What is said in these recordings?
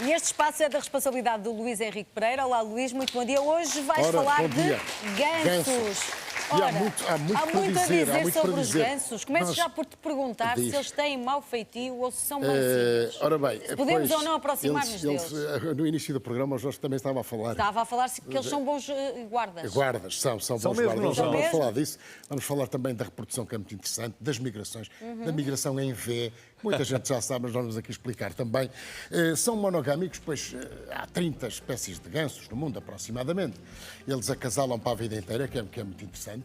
E este espaço é da responsabilidade do Luís Henrique Pereira. Olá, Luís, muito bom dia. Hoje vais falar de gansos. Ora, há muito a dizer sobre os dizer. gansos. Começo já por te perguntar se eles têm mau feitio ou se são mansinhos. Ora bem, podemos ou não aproximar-nos deles? No início do programa, o Jorge também estava a falar. Estava a falar que eles são bons guardas. Guardas, são bons mesmo, guardas. não Vamos falar disso. Vamos falar também da reprodução, que é muito interessante, das migrações, da migração em V. Muita gente já sabe, mas nós vamos aqui explicar também. São monogâmicos, pois há 30 espécies de gansos no mundo, aproximadamente. Eles acasalam para a vida inteira, que é muito interessante.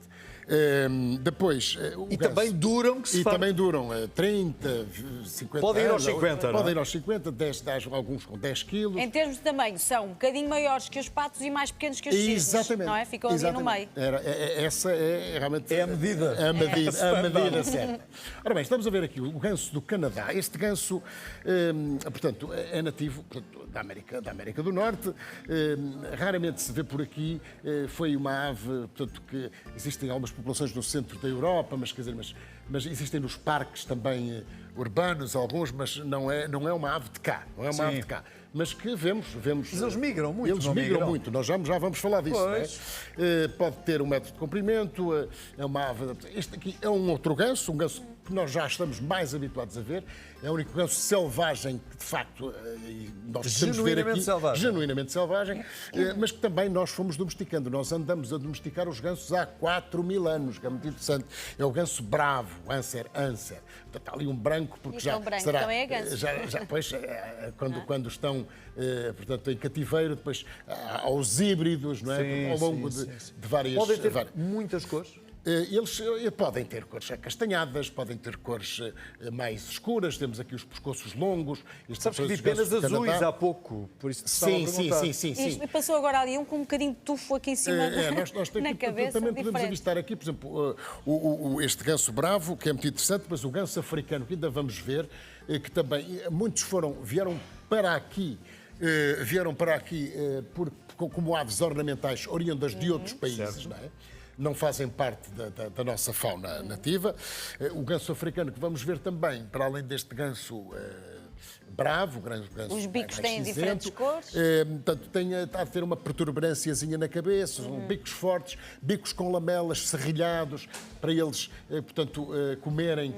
Depois, e também duram, que se E fala. também duram 30, 50 Podem ir anos. aos 50, não é? Podem ir aos 50, 10, alguns com 10 quilos. Em termos de tamanho, são um bocadinho maiores que os patos e mais pequenos que os cisnes. Exatamente. Não é? Ficam ali no meio. Essa é realmente... É a medida. A medida certa. Ora bem, estamos a ver aqui o ganso do Canadá. Este ganso, portanto, é nativo da América do Norte. Raramente se vê por aqui. Foi uma ave, portanto, que existem algumas populações no centro da Europa, mas, quer dizer, mas existem nos parques também urbanos alguns, mas não é uma ave de cá. Não é uma ave de cá. Mas que vemos... Mas eles migram muito, Eles não migram migram? muito. Nós já vamos falar disso, não é? Pode ter 1 metro de comprimento, é uma ave... Este aqui é um outro ganso, um ganso que nós já estamos mais habituados a ver. É o único ganso selvagem que, de facto, nós podemos ver aqui... Genuinamente selvagem. Mas que também nós fomos domesticando. Nós andamos a domesticar os gansos há 4.000 anos, que é muito interessante. É o ganso bravo, Anser. Portanto, há ali um branco, porque já branco será... também é ganso. Pois, quando estão, portanto, em cativeiro, depois aos híbridos, não é? Ao longo de várias... Podem ter muitas cores? Eles podem ter cores castanhadas, podem ter cores mais escuras, temos aqui os pescoços longos. Sabes que vi penas azuis há pouco, por isso estava a perguntar. Sim. E passou agora ali um com um bocadinho de tufo aqui em cima Nós na cabeça. também podemos avistar aqui, por exemplo, este ganso bravo, que é muito interessante, mas o ganso africano, que ainda vamos ver, que também muitos vieram para aqui como aves ornamentais oriundas de outros países, não é? Não fazem parte da nossa fauna nativa. O ganso africano, que vamos ver também, para além deste ganso bravo, ganso os bicos mais têm cinzento, diferentes cores. Portanto, está a ter uma protuberânciazinha na cabeça, bicos fortes, bicos com lamelas, serrilhados, para eles, portanto, comerem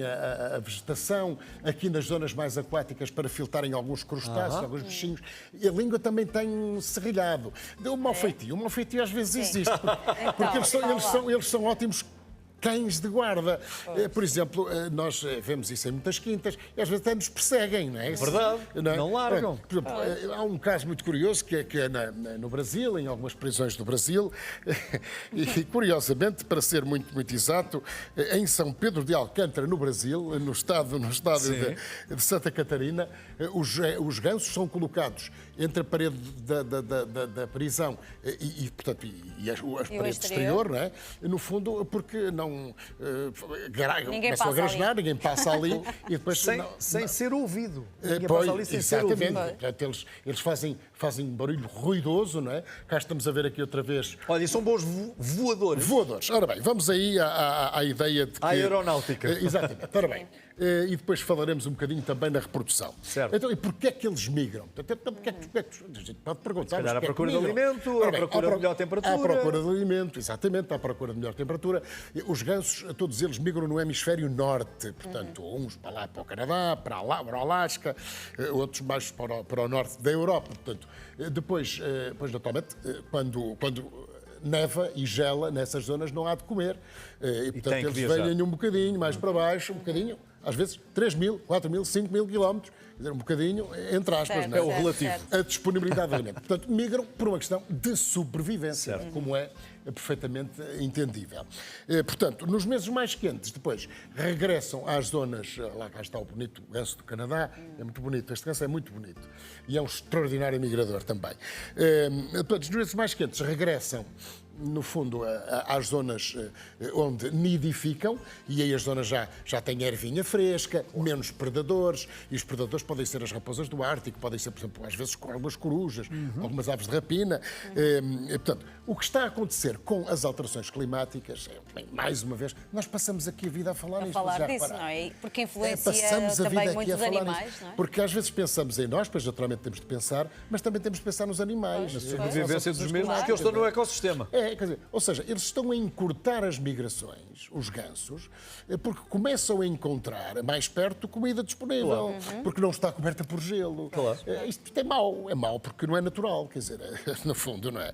a vegetação. Aqui nas zonas mais aquáticas, para filtrarem alguns crustáceos, alguns bichinhos. E a língua também tem um serrilhado. Deu um mau feitio. Um mau feitio às vezes existe, porque eles são ótimos cães de guarda. Por exemplo, nós vemos isso em muitas quintas e às vezes até nos perseguem, não é? Verdade, não largam. Por exemplo, há um caso muito curioso que é no Brasil, em algumas prisões do Brasil, e curiosamente, para ser muito exato, em São Pedro de Alcântara, no Brasil, no estado de Santa Catarina, os gansos são colocados entre a parede da prisão e a parede exterior, não é? No fundo, porque não começam a grasnar, ninguém passa ali e depois sem ser ouvido. Ninguém pois, passa ali sem ser ouvido. Portanto, eles fazem um barulho ruidoso, não é? Cá estamos a ver aqui outra vez. Olha, e são bons voadores. Ora bem, vamos aí à ideia de que... À aeronáutica. Exatamente. Ora bem, e depois falaremos um bocadinho também da reprodução. Certo. Então, e porquê é que eles migram? A gente pode perguntar. Se calhar à procura de alimento, à procura de melhor temperatura. À procura de alimento, exatamente, à procura de melhor temperatura. Os gansos, todos eles migram no hemisfério norte, portanto, uns para lá, para o Canadá, para o Alasca, outros mais para o norte da Europa. Portanto, depois naturalmente, quando neva e gela nessas zonas, não há de comer. E portanto, eles vêm um bocadinho mais para baixo, um bocadinho, às vezes 3.000, 4.000, 5.000 quilómetros, quer dizer, um bocadinho, entre aspas, certo, não é? É o relativo. A disponibilidade de alimento. Portanto, migram por uma questão de sobrevivência, como é perfeitamente entendível. Portanto, nos meses mais quentes, depois, regressam às zonas, lá cá está o bonito ganso do Canadá, é muito bonito, este ganso é muito bonito, e é um extraordinário migrador também. Portanto, nos meses mais quentes, regressam no fundo, às zonas onde nidificam, e aí as zonas já têm ervinha fresca, menos predadores, e os predadores podem ser as raposas do Ártico, podem ser, por exemplo, às vezes algumas corujas, algumas aves de rapina. Portanto, o que está a acontecer com as alterações climáticas, mais uma vez, nós passamos aqui a vida a falar nisto. Falar disso, não é? Porque influencia passamos a também vida aqui muitos a falar animais, nisto. não é? Porque às vezes pensamos em nós, pois naturalmente temos de pensar, mas também temos de pensar nos animais. A sobrevivência dos mesmos, porque eles estão no ecossistema. Quer dizer, ou seja, eles estão a encurtar as migrações, os gansos, porque começam a encontrar mais perto comida disponível, porque não está coberta por gelo. Claro. Isto é mau porque não é natural, quer dizer, no fundo, não é?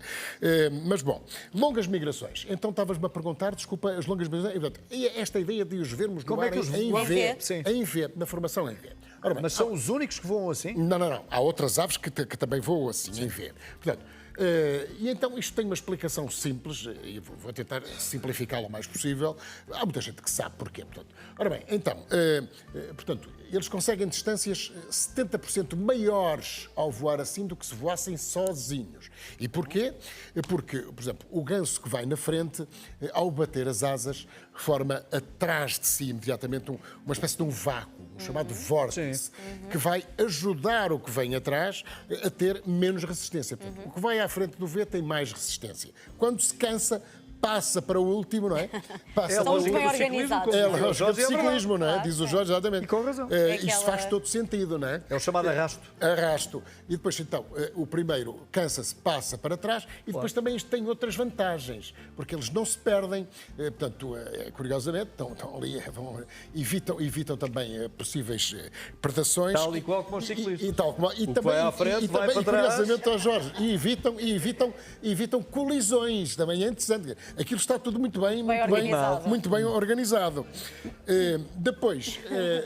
Mas bom, longas migrações. Então estavas-me a perguntar, desculpa, as longas migrações, e esta ideia de os vermos Como no é que ar os em voam? V, Sim. em V, na formação em V. Ora bem, Mas são os únicos que voam assim? não. Há outras aves que também voam assim, em V. Portanto, e então isto tem uma explicação simples, e vou tentar simplificá-la o mais possível. Há muita gente que sabe porquê. Portanto. Ora bem, então, portanto, eles conseguem distâncias 70% maiores ao voar assim do que se voassem sozinhos. E porquê? Porque, por exemplo, o ganso que vai na frente, ao bater as asas, forma atrás de si imediatamente uma espécie de um vácuo, chamado vórtice, que vai ajudar o que vem atrás a ter menos resistência. Portanto, o que vai à frente do V tem mais resistência. Quando se cansa, passa para o último, não é? Passa São para o os último. bem organizados. É a Diz o lógica do Jorge, é verdade. ciclismo, não é? Claro, Diz o Jorge, exatamente. E com razão. Isso faz todo sentido, não é? É o chamado arrasto. Arrasto. E depois, então, o primeiro cansa-se, passa para trás, e depois também isto tem outras vantagens, porque eles não se perdem, portanto, curiosamente, estão ali, evitam também possíveis predações. Tal e qual como os ciclistas. E tal como, e O que também, vai à frente, vai para trás. curiosamente, ao Jorge, evitam colisões, também é interessante. Aquilo está tudo muito bem organizado.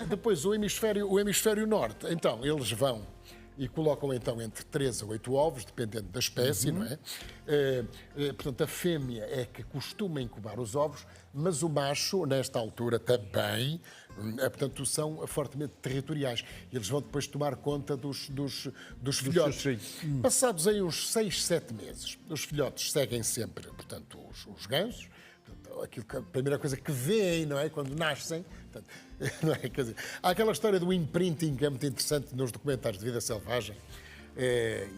Depois o hemisfério norte, então, eles vão e colocam então entre 3 a 8 ovos, dependendo da espécie, não é? Portanto, a fêmea é que costuma incubar os ovos, mas o macho, nesta altura também, portanto, são fortemente territoriais. Eles vão depois tomar conta dos filhotes. Passados aí uns 6, 7 meses, os filhotes seguem sempre, portanto, os gansos, a primeira coisa que veem, não é? Quando nascem. Portanto, não é? Quer dizer, há aquela história do imprinting que é muito interessante nos documentários de vida selvagem.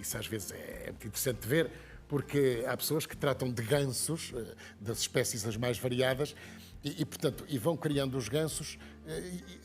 Isso às vezes é muito interessante de ver, porque há pessoas que tratam de gansos, das espécies as mais variadas, portanto, vão criando os gansos,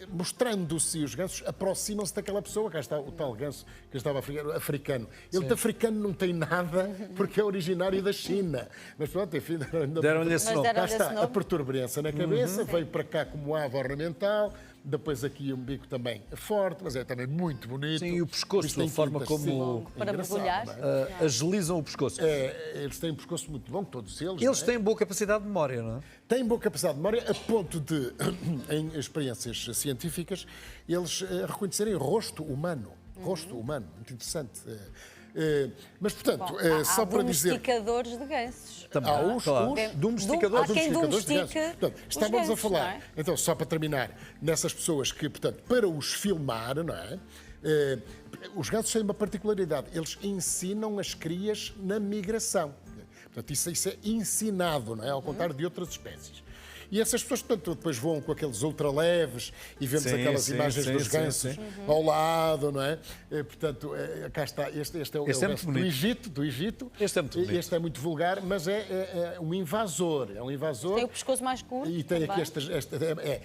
mostrando-se, os gansos aproximam-se daquela pessoa. Cá está o tal ganso que estava africano. Ele de africano não tem nada, porque é originário da China. Mas pronto, enfim, Deram-lhe esse nome. cá está a perturbação na cabeça, veio para cá como ave ornamental, depois aqui um bico também forte, mas é também muito bonito. Sim, e o pescoço, Isto da tem forma quintas, como sim, para engraçado, mergulhar. não é? agilizam o pescoço. Eles têm um pescoço muito longo, todos eles. Eles não é? têm boa capacidade de memória, não é? Têm boa capacidade de memória a ponto de, em experiências científicas, eles reconhecerem rosto humano. Rosto humano, muito interessante. Mas, portanto, só para dizer... domesticadores de gansos. Também. Há os domesticadores. Há quem domesticadores de domestica gansos. Portanto, os estávamos a gansos, falar, não é? então, só para terminar, nessas pessoas que, portanto, para os filmar, não é? Os gansos têm uma particularidade, eles ensinam as crias na migração. Portanto, isso é ensinado, não é? Ao contrário de outras espécies. E essas pessoas, portanto, depois voam com aqueles ultraleves e vemos aquelas imagens dos gansos ao lado, não é? Portanto, cá está. Este é o ganso do Egito. Este é muito bonito. Este é muito vulgar, mas é um invasor. É um invasor. Tem o pescoço mais curto. E tem aqui também.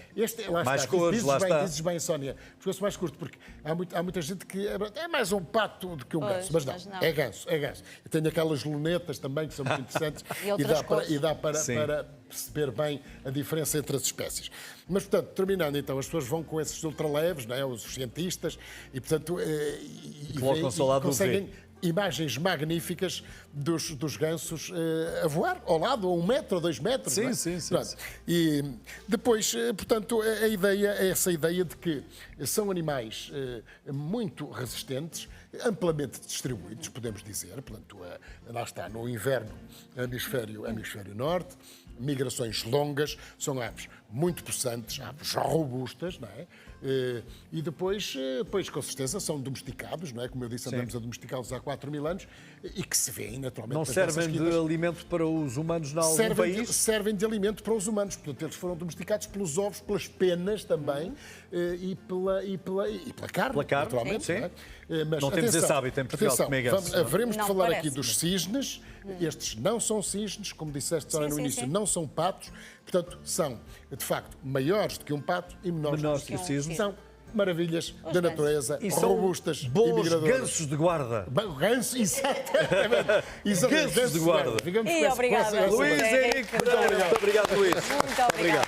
lá Mais está. cores, lá está. Dizes bem, Sónia, pescoço mais curto, porque há muita gente que é mais um pato do que um ganso, mas não, é ganso. E tem aquelas lunetas também que são muito interessantes E dá para perceber bem a diferença entre as espécies. Mas, portanto, terminando então, as pessoas vão com esses ultraleves, não é? Os cientistas, e portanto colocam-se ao lado do conseguem imagens magníficas dos gansos a voar ao lado, a 1 metro, a 2 metros. Sim, não é? sim. E depois, portanto, a ideia é essa ideia de que são animais muito resistentes, amplamente distribuídos, podemos dizer. Portanto, lá está, no inverno, hemisfério norte, migrações longas, são aves muito possantes, aves robustas, não é? E depois, com certeza, são domesticados, não é? Como eu disse, andamos a domesticá-los há 4.000 anos e que se vêem naturalmente. Não servem de alimento para os humanos em algum país? Servem de alimento para os humanos. Portanto, eles foram domesticados pelos ovos, pelas penas também e pela carne, naturalmente. sim. Não é? Mas, não temos esse hábito em Portugal de comer gansos. Haveremos de Não falar parece. aqui dos cisnes. Estes não são cisnes, como disseste no início, sim. não são patos. Portanto, são, de facto, maiores do que um pato e menores do que que o cisne. São maravilhas da gansos. natureza, E são robustas e bons migradoras. gansos de guarda. Ganso, exatamente. Gansos de guarda. Ficamos E com obrigada, essa Luís Luís Henrique Pereira. Muito obrigado, Luís. Muito obrigada.